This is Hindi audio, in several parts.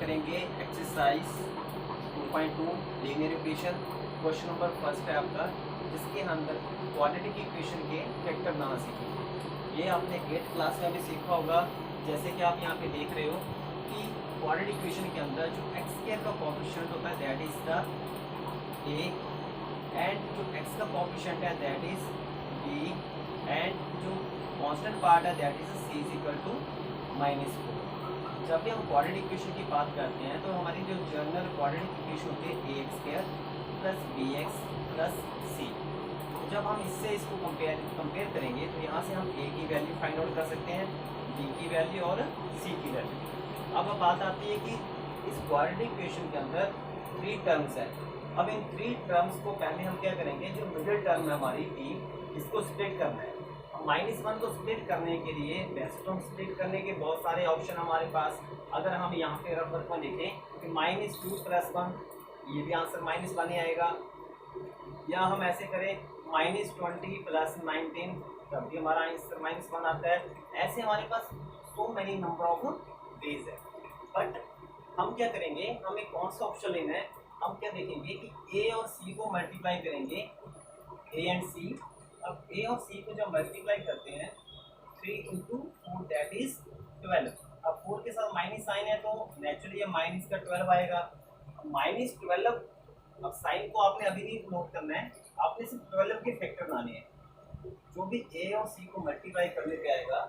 करेंगे exercise 2.2 linear equation. Question number first है आपका, जिसके अंदर क्वाड्रेटिक इक्वेशन के फैक्टर बनाना सीखेंगे। ये आपने 8th क्लास में भी सीखा होगा। जैसे कि आप यहाँ पे देख रहे हो कि क्वाड्रेटिक इक्वेशन के अंदर जो एक्स स्क्वायर का कोएफिशिएंट होता है that is the A, and जो एक्स का कोएफिशिएंट है दैट इज बी, एंड जो कांस्टेंट पार्ट है that is C is equal to -4। जब भी हम क्वाड्रेटिक इक्वेशन की बात करते हैं तो हमारी जो जनरल क्वाड्रेटिक इक्वेशन होती है A X square plus B X plus C. जब हम इससे इसको कंपेयर करेंगे तो यहाँ से हम ए की वैल्यू फाइंड आउट कर सकते हैं, बी की वैल्यू और सी की वैल्यू। अब बात आती है कि इस क्वाड्रेटिक इक्वेशन के अंदर 3 टर्म्स है। अब इन 3 टर्म्स को पहले हम क्या करेंगे, जो मिडिल टर्म है हमारी टी, इसको स्प्लिट करना है। -1 को स्प्लिट करने के लिए वैसे तो हम स्प्लिट करने के बहुत सारे ऑप्शन हमारे पास। अगर हम यहाँ पे रफ वर्क में लिखें कि -2 + 1, ये भी आंसर -1 ही आएगा। या हम ऐसे करें -20 + 19, तब भी हमारा आंसर -1 आता है। ऐसे हमारे पास so many number of ways है। बट हम क्या करेंगे, हमें कौन सा ऑप्शन लेना है, हम क्या देखेंगे कि ए और सी को मल्टीप्लाई करेंगे, ए एंड सी। अब ए और सी को जब मल्टीप्लाई करते हैं 3 × 4 दैट इज 12। अब 4 के साथ माइनस साइन है तो नेचुरली ये माइनस का 12 आएगा। अब -12, अब साइन को आपने अभी नहीं नोट करना है, आपने सिर्फ 12 के फैक्टर बनाने हैं। जो भी ए और सी को मल्टीप्लाई करने पे आएगा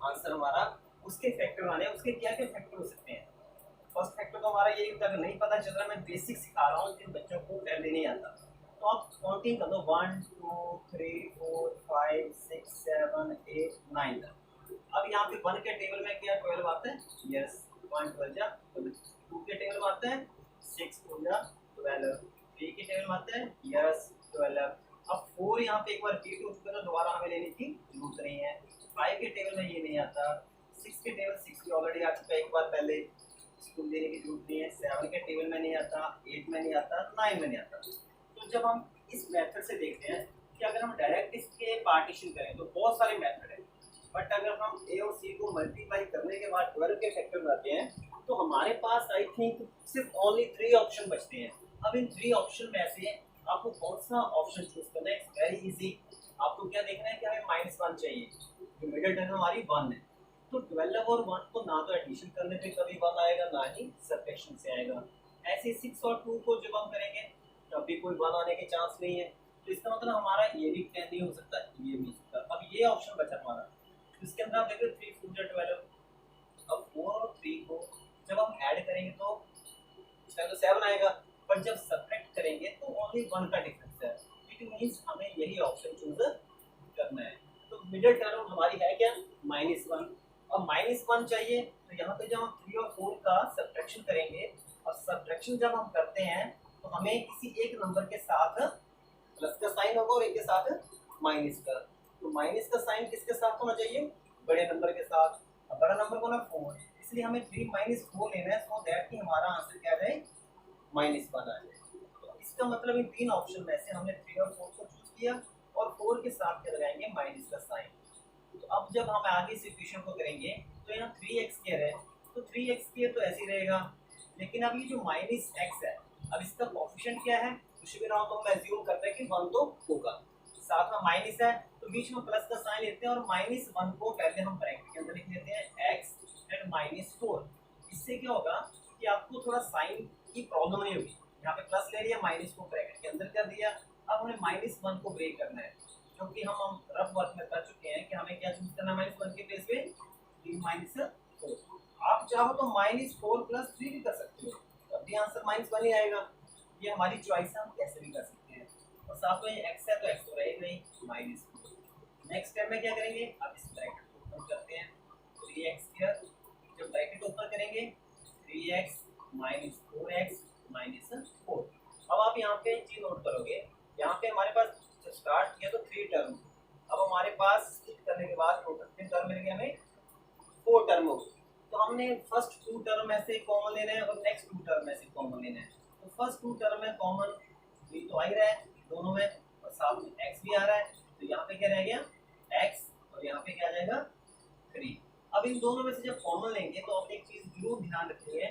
आंसर हमारा, उसके फैक्टर बनाने हैं। उसके क्या क्या फैक्टर हो सकते हैं। फर्स्ट फैक्टर तो हमारा यही होता है, अगर नहीं पता चल रहा, मैं बेसिक सिखा रहा हूँ जिन बच्चों को पहले नहीं आता, तो आप काउंटिंग कर दो 1 2 3 4 5 6 7 8 9 तक। अब यहाँ पे 1 के टेबल में क्या 12 आता है, यस 1 12 जा 2 के टेबल में आता है 6 4 जा 12, 3 के टेबल में आता है यस 12। अब 4 यहाँ पे एक बार रिपीट हो चुका है तो दोबारा हमें लेने की जरूरत नहीं है। 5 के टेबल में ये नहीं आता, 6 के टेबल 6 भी ऑलरेडी आ चुका है एक बार पहले, इसको देने की जरूरत नहीं है। 7 के टेबल में नहीं आता, 8 में नहीं आता, 9 में नहीं आता। तो जब हम इस मेथड से देखते हैं कि अगर हम डायरेक्ट इसके पार्टीशन करें तो बहुत सारे मेथड है, बट अगर हम ए और सी को मल्टीप्लाई करने के बाद 12 के फैक्टर बनाते हैं तो हमारे पास आई थिंक सिर्फ ओनली 3 ऑप्शन बचते हैं। अब इन 3 ऑप्शन में से आपको कौन सा ऑप्शन चूज करना है, इट्स वेरी इजी। आपको क्या देखना है कि हमें -1 चाहिए, जो मिडिल टर्म हमारी 1 है। तो 12 और 1 को ना तो एडिशन करने पे कभी 1 आएगा, ना ही सब्ट्रैक्शन से आएगा। ऐसे 6 और 2 को जब हम करेंगे तब भी कोई 1 आने के चांस नहीं है। तो इसका मतलब हमारा ये भी नहीं हो सकता, ये भी हो सकता। अब ये ऑप्शन बचा हमारा, इसके अंदर आप देखो 3 4 12। अब 4 और 3 को जब हम ऐड करेंगे तो इसका तो 7 आएगा, पर जब सब्ट्रैक्ट करेंगे तो ओनली 1 का डिफरेंस है। इट मींस हमें यही ऑप्शन चूज करना है। तो मिडिल टर्म हमारी है क्या, -1। अब -1 चाहिए तो यहाँ पे जब हम 3 और 4 का सब्ट्रैक्शन करेंगे, और सब्ट्रैक्शन जब हम करते हैं तो हमें किसी एक नंबर के साथ प्लस का साइन होगा और एक के साथ माइनस का। तो माइनस का साइन किसके साथ होना चाहिए, बड़े नंबर के साथ। अब बड़ा नंबर को ना 4, इसलिए हमें 3 - 4 लेना है, सो दैट कि हमारा आंसर क्या जाए -1 आ जाए। तो इसका मतलब इन 3 ऑप्शन में से हमने 3 और 4 को चूज किया, और 4 के साथ क्या लगाएंगे, माइनस का साइन। तो अब जब हम आगे इस इक्वेशन को करेंगे तो यहाँ 3x² है, तो 3x² तो ऐसे ही रहेगा। लेकिन अब ये जो -x है, अब इसका कोएफिशिएंट क्या है, कुछ भी ना हो तो हम एज्यूम करते हैं कि 1 तो होगा। साथ में माइनस है तो बीच में प्लस का साइन लेते हैं, और -1 को पहले हम ब्रैकेट के अंदर लिख लेते हैं x एंड -4। इससे क्या होगा कि आपको थोड़ा साइन की प्रॉब्लम नहीं होगी। यहाँ पे प्लस ले लिया, माइनस को ब्रैकेट के अंदर कर दिया। अब हमें -1 को ब्रेक करना है, क्योंकि हम रफ वर्क में कर चुके हैं कि हमें क्या चूज करना है, -1 के प्लेस पे 3 - 4। आप चाहो तो -4 + 3 भी कर सकते हो, तब भी आंसर -1 ही आएगा। ये हमारी चॉइस है, हम कैसे भी कर सकते हैं। और साथ में x है तो x तो रहेगा ही -4। नेक्स्ट स्टेप में क्या करेंगे, अब इस ब्रैकेट को ओपन करते हैं, 3x²। जब ब्रैकेट ओपन करेंगे 3x - 4x - 4। अब आप यहाँ पे चीज नोट करोगे, यहाँ पे हमारे पास जब स्टार्ट किया तो 3 टर्म, अब हमारे पास स्प्लिट करने के बाद टोटल कितने टर्म मिल गए, हमें 4 टर्म हो गए। तो हमने फर्स्ट 2 टर्म में से कॉमन लेना है और नेक्स्ट 2 टर्म में से कॉमन लेना है। तो फर्स्ट 2 टर्म में कॉमन 3 तो आ ही रहा है दोनों में, और साथ में x भी आ रहा है, तो यहाँ पे क्या रह गया x, और यहाँ पे क्या आ जाएगा 3। अब इन दोनों में से जब कॉमन लेंगे तो आप एक चीज जरूर ध्यान रखनी है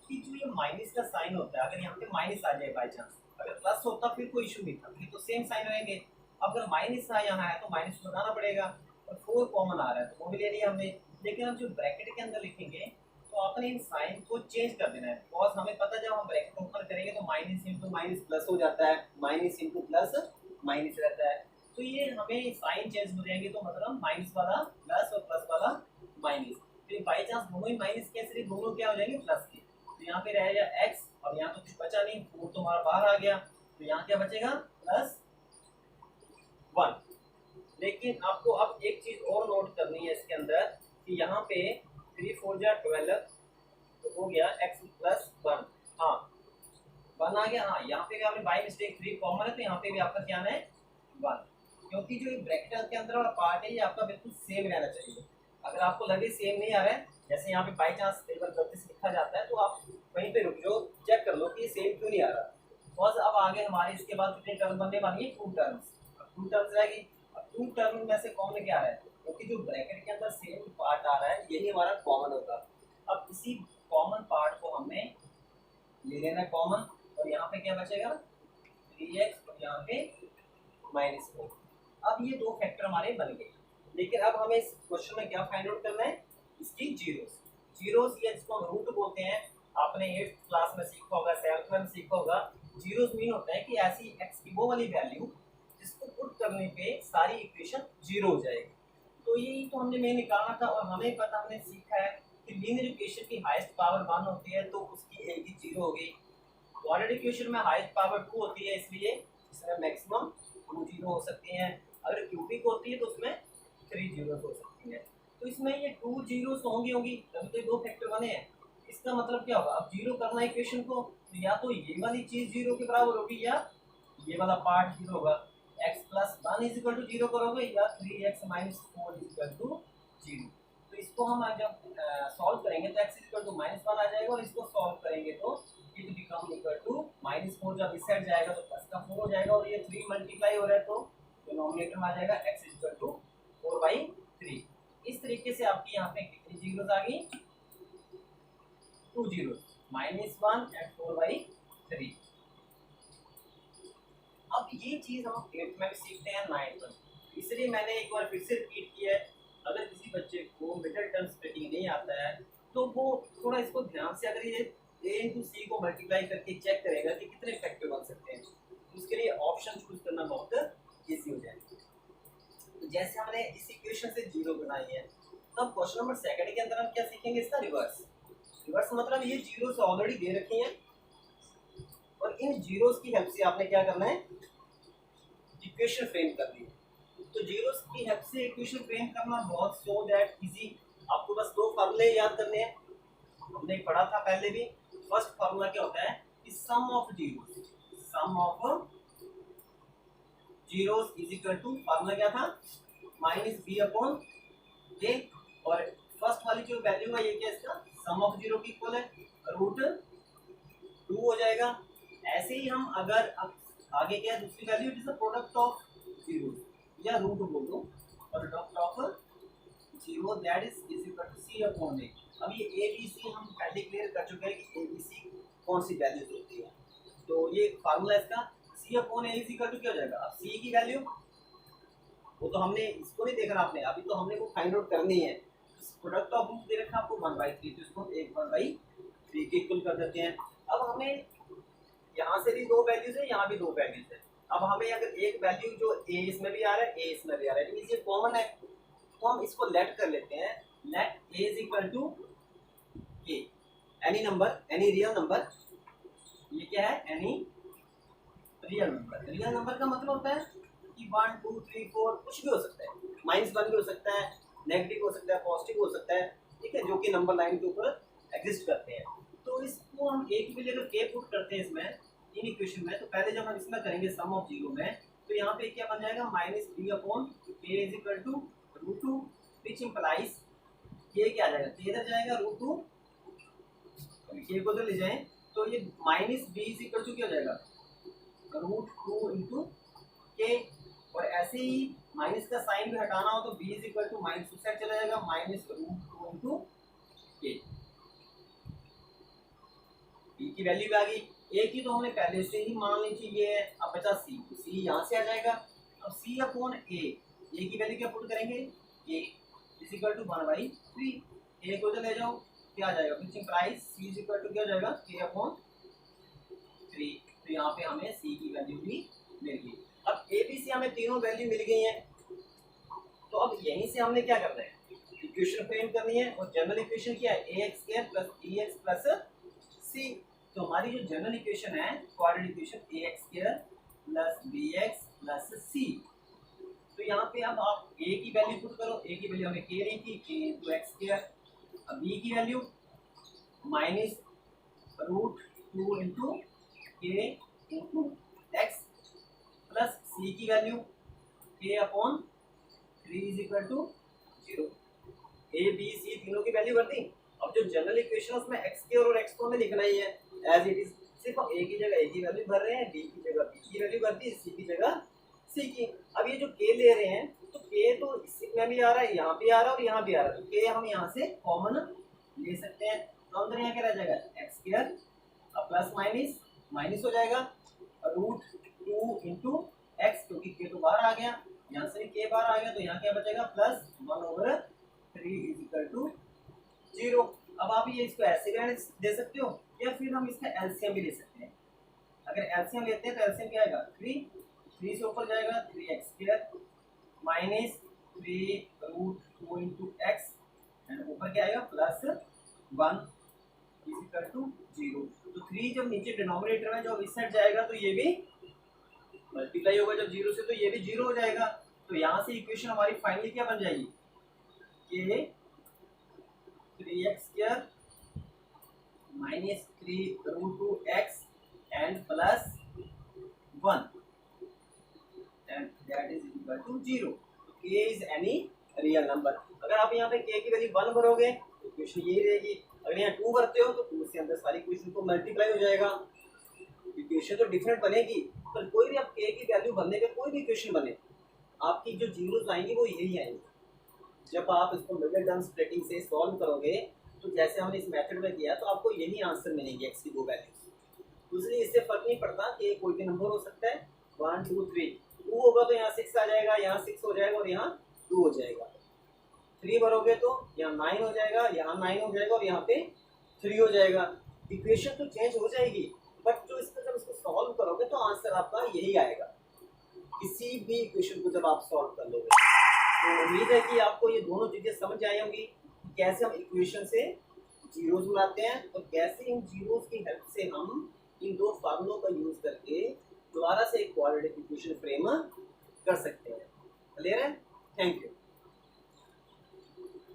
कि जो ये माइनस का साइन होता है, अगर यहाँ पे माइनस आ जाए बाई चांस, अगर प्लस होता फिर कोई इशू नहीं था, फिर तो सेम साइन रहेंगे। अगर माइनस आ यहाँ है तो माइनस लगाना पड़ेगा, और 4 कॉमन आ रहा है तो वो भी ले लिया हमने। लेकिन हम जो ब्रैकेट के अंदर लिखेंगे तो आपने इन साइन को चेंज कर देना है, बिकॉज हमें पता है जब हम ब्रैकेट ओपन करेंगे तो माइनस इंटू माइनस प्लस हो जाता है, माइनस इंटू प्लस माइनस रहता है। तो ये हमें साइन चेंज हो जाएंगे, तो मतलब माइनस वाला प्लस और प्लस वाला माइनस, तो बाई चांस दोनों ही माइनस के सिर्फ दोनों क्या हो जाएंगे प्लस के, तो यहाँ पे रहेगा x, और यहाँ तो कुछ बचा नहीं, 4 तो हमारा बाहर आ गया, तो यहाँ क्या बचेगा +1। लेकिन आपको अब एक चीज और नोट करनी है इसके अंदर कि यहाँ पे 3 4 जा 12 तो हो गया x +1। हाँ 1 आ गया। हाँ यहाँ पे भी आपने बाई मिस्टेक 3 कॉमन है, तो यहाँ पे भी आपका क्या है 1, क्योंकि जो ब्रैकेट के अंदर वाला पार्ट है ये आपका बिल्कुल सेम रहना चाहिए। अगर आपको लगे सेम नहीं आ रहा है, जैसे यहाँ पे बाई चांस कई बार गलती से लिखा जाता है, तो आप वहीं पे रुक जाओ, चेक कर लो कि ये सेम क्यों नहीं आ रहा। बस अब आगे हमारे इसके बाद कितने टर्म बनने वाली है, 2 टर्म्स। 2 टर्म्स रहेगी। अब 2 टर्म में से कौन क्या है, क्योंकि जो ब्रैकेट के अंदर सेम पार्ट आ रहा है यही हमारा कॉमन होगा। अब इसी कॉमन पार्ट को हमने ले लेना कॉमन, और यहाँ पे क्या बचेगा 3x, और यहाँ पे -4। अब ये 2 फैक्टर हमारे बन गए। लेकिन अब हमें इस क्वेश्चन में क्या फाइंड आउट करना है, इसकी जीरोस या जिसको हम रूट बोलते हैं। आपने 8th क्लास में सीखा होगा, 7th में सीखा होगा। जीरोस मीन होता है कि ऐसी x की वो वाली वैल्यू जिसको पुट करने पे सारी इक्वेशन जीरो हो जाएगी। तो यही तो हमने मेन निकालना था, और हमें पता, हमने सीखा है कि लीनियर इक्वेशन की हाईएस्ट पावर 1 होती है, तो उसकी एक ही जीरो हो गई। क्वाड्रेटिक इक्वेशन में हाईएस्ट पावर 2 होती है, इसलिए इसमें मैक्सिमम 2 जीरो हो सकती हैं। अगर क्यूबिक होती है तो उसमें 3 जीरोस हो सकती हैं। तो इसमें ये 2 जीरोस होंगी, तभी तो 2 फैक्टर बने हैं। इसका मतलब क्या होगा, अब जीरो करना इक्वेशन को, तो या तो ये वाली चीज जीरो के बराबर होगी या ये वाला पार्ट जीरो होगा। x + 1 = 0 करोगे, या 3x - 4 = 0। तो इसको हम जब सॉल्व करेंगे तो x = -1 आ जाएगा, और इसको सॉल्व करेंगे तो इट बिकम इक्वल टू -4। जब इस साइड जाएगा तो प्लस का 4 हो जाएगा, और ये 3 मल्टीप्लाई हो रहा है तो डिनोमिनेटर में आ जाएगा x = 4/3। इस तरीके से आपकी यहाँ पे कितनी जीरोस आ गई, 2 जीरोस, -1 और 4/3। अब ये चीज हम 8th में भी सीखते हैं, 9th में, इसलिए मैंने एक बार फिर से रिपीट किया है। अगर किसी बच्चे को मिडिल टर्म स्प्लिटिंग नहीं आता है तो वो थोड़ा इसको ध्यान से, अगर ये a into c को मल्टीप्लाई करके चेक करेगा कि कितने फैक्टर बन सकते हैं, उसके लिए ऑप्शन चूज करना बहुत इजी हो जाएगा। तो जैसे हमने इस इक्वेशन से जीरो बनाई है, तो अब क्वेश्चन नंबर 2 के अंदर हम क्या सीखेंगे, इसका रिवर्स। रिवर्स मतलब ये जीरोस ऑलरेडी दे रखी हैं, और इन जीरोस की हेल्प से आपने क्या करना है, इक्वेशन फ्रेम करनी है। तो जीरोस की हेल्प से इक्वेशन फ्रेम करना बहुत सो दैट इजी। आपको बस 2 फार्मूले याद करने हैं, हमने पढ़ा था पहले भी। फर्स्ट फार्मूला क्या होता है कि sum of zeros, is equal to, formula क्या था, -b/a, और फर्स्ट वाली जो वैल्यू है ये क्या, इसका सम ऑफ जीरो की इक्वल है, √2 हो जाएगा। ऐसे ही हम अगर आगे क्या है दूसरी value, it is the product of zero, या रूट बोल दो, product of zero that is equal to c/a। अब ये a b c हम पहले क्लियर कर चुके हैं कि a b c कौन सी वैल्यूज होती है। तो ये फार्मूला इसका c/a इज इक्वल टू क्या हो जाएगा, अब c की वैल्यू वो तो हमने इसको नहीं देखना आपने, अभी तो हमने वो फाइंड आउट करनी है। प्रोडक्ट ऑफ रूट दे रखा आपको 1/3, तो इसको 1/3 के इक्वल कर देते हैं। अब हमें यहाँ से भी 2 वैल्यूज है, यहाँ भी 2 वैल्यूज है। अब हमें अगर एक वैल्यू जो a इसमें भी आ रहा है, a इसमें भी आ रहा है, ये कॉमन है, तो हम इसको लेट कर लेते हैं, let a is equal to k, any number, any real number. ये क्या है, any real number. Real number का मतलब होता है कि 1 2 3 4 कुछ भी हो सकता है, -1 भी हो सकता है, नेगेटिव हो सकता है, पॉजिटिव हो सकता है, ठीक है, जो कि नंबर लाइन के ऊपर एग्जिस्ट करते हैं। तो इसको हम a की वैल्यू अगर k पुट करते हैं इसमें, इन इक्वेशन में, तो पहले जब हम इसमें करेंगे सम ऑफ जीरो में, तो यहाँ पे क्या बन जाएगा, -b/k is equal to √2, which implies k क्या आ जाएगा, k इधर जाएगा, √2 k को इधर ले जाएं, तो ये -b इज इक्वल टू क्या हो जाएगा, √2 इंटू k। और ऐसे ही माइनस का साइन भी हटाना हो तो b is equal to minus उस साइड चला जाएगा, -√2 इंटू k। बी की वैल्यू भी आ गई, ए की तो हमने पहले से ही मान ली थी ये है, अब बचा सी, सी यहाँ से आ जाएगा। अब सी अपॉन ए की वैल्यू क्या पुट करेंगे, A is equal to 1/3, A को तो ले जाओ क्या आ जाएगा, which implies C is equal to क्या हो जाएगा, के अपॉन 3। तो यहाँ पे हमें सी की वैल्यू भी मिल गई। अब ए बी सी हमें तीनों वैल्यू मिल गई हैं, तो अब यहीं से हमने क्या करना है, इक्वेशन फ्रेम करनी है। और जनरल इक्वेशन क्या है, ax² plus bx plus c। तो हमारी जो जनरल इक्वेशन है quadratic equation ax² plus bx plus c। तो यहाँ पे अब आप a की वैल्यू पुट करो, a की वैल्यू हमें k ली थी, k इंटू x²। अब b की value minus √2 into k into x plus c की value k upon 3 is equal to 0। A B C तीनों की वैल्यू भर दी। अब जो जनरल इक्वेशन है उसमें एक्स के और एक्स को हमें लिखना ही है एज इट इज, सिर्फ हम ए की जगह ए की वैल्यू भर रहे हैं, बी की जगह बी की वैल्यू भर दी, सी की जगह सी की। अब ये जो के ले रहे हैं तो के तो इसमें भी आ रहा है, यहाँ भी आ रहा है और यहाँ भी आ रहा है, तो के हम यहाँ से कॉमन ले सकते हैं। तो अंदर यहाँ क्या रह जाएगा, x² प्लस माइनस माइनस हो जाएगा √2 इंटू एक्स, क्योंकि के तो बाहर आ गया, यहाँ से के बाहर आ गया, तो यहाँ क्या बचेगा प्लस 1/3 इज इक्वल टू 0। अब आप ये इसको ऐसे भी दे सकते हो या फिर हम इसका एलसीएम भी ले सकते हैं। अगर एलसीएम लेते हैं तो एलसीएम क्या आएगा, 3 से ऊपर जाएगा 3x² minus 3√2 into x and ऊपर क्या आएगा प्लस 1 इज इक्वल टू 0। तो 3 जब नीचे डिनोमिनेटर में जब इस साइड जाएगा तो ये भी मल्टीप्लाई होगा जब 0 से, तो ये भी 0 हो जाएगा। तो यहाँ से इक्वेशन हमारी फाइनली क्या बन जाएगी, ये 3x² minus 3√2x and plus 1 and that is equal to 0। k is any real number. अगर आप यहाँ पे k की वैल्यू 1 भरोगे तो इक्वेशन यही रहेगी, अगर यहाँ 2 भरते हो तो 2 से अंदर सारी इक्वेशन को मल्टीप्लाई हो जाएगा, इक्वेशन तो डिफरेंट बनेगी, पर कोई भी आप k की वैल्यू भरने पे कोई भी इक्वेशन बने आपकी जो जीरोस आएंगे वो यही आएंगे। जब आप इसको मिडिल टर्म स्प्लिटिंग से सॉल्व करोगे तो जैसे हमने इस मेथड में किया तो आपको यही आंसर मिलेंगे x की दो वैल्यूज। इसलिए इससे फर्क नहीं पड़ता कि कोई भी नंबर हो सकता है 1 2 3, 2 होगा तो यहाँ 6 आ जाएगा, यहाँ 6 हो जाएगा और यहाँ 2 हो जाएगा। 3 भरोगे तो यहाँ 9 हो जाएगा, यहाँ 9 हो जाएगा और यहाँ पे 3 हो जाएगा। इक्वेशन तो चेंज हो जाएगी बट जो इसको जब इसको सॉल्व करोगे तो आंसर आपका यही आएगा, किसी भी इक्वेशन को जब आप सॉल्व कर लोगे। तो उम्मीद है कि आपको ये दोनों चीज़ें समझ आई होंगी, कैसे हम इक्वेशन से जीरोस बनाते हैं और कैसे इन जीरोस की हेल्प से हम इन दो फार्मूलों का यूज करके दोबारा से एक क्वाड्रेटिक इक्वेशन फ्रेम कर सकते हैं। क्लियर है? Thank you.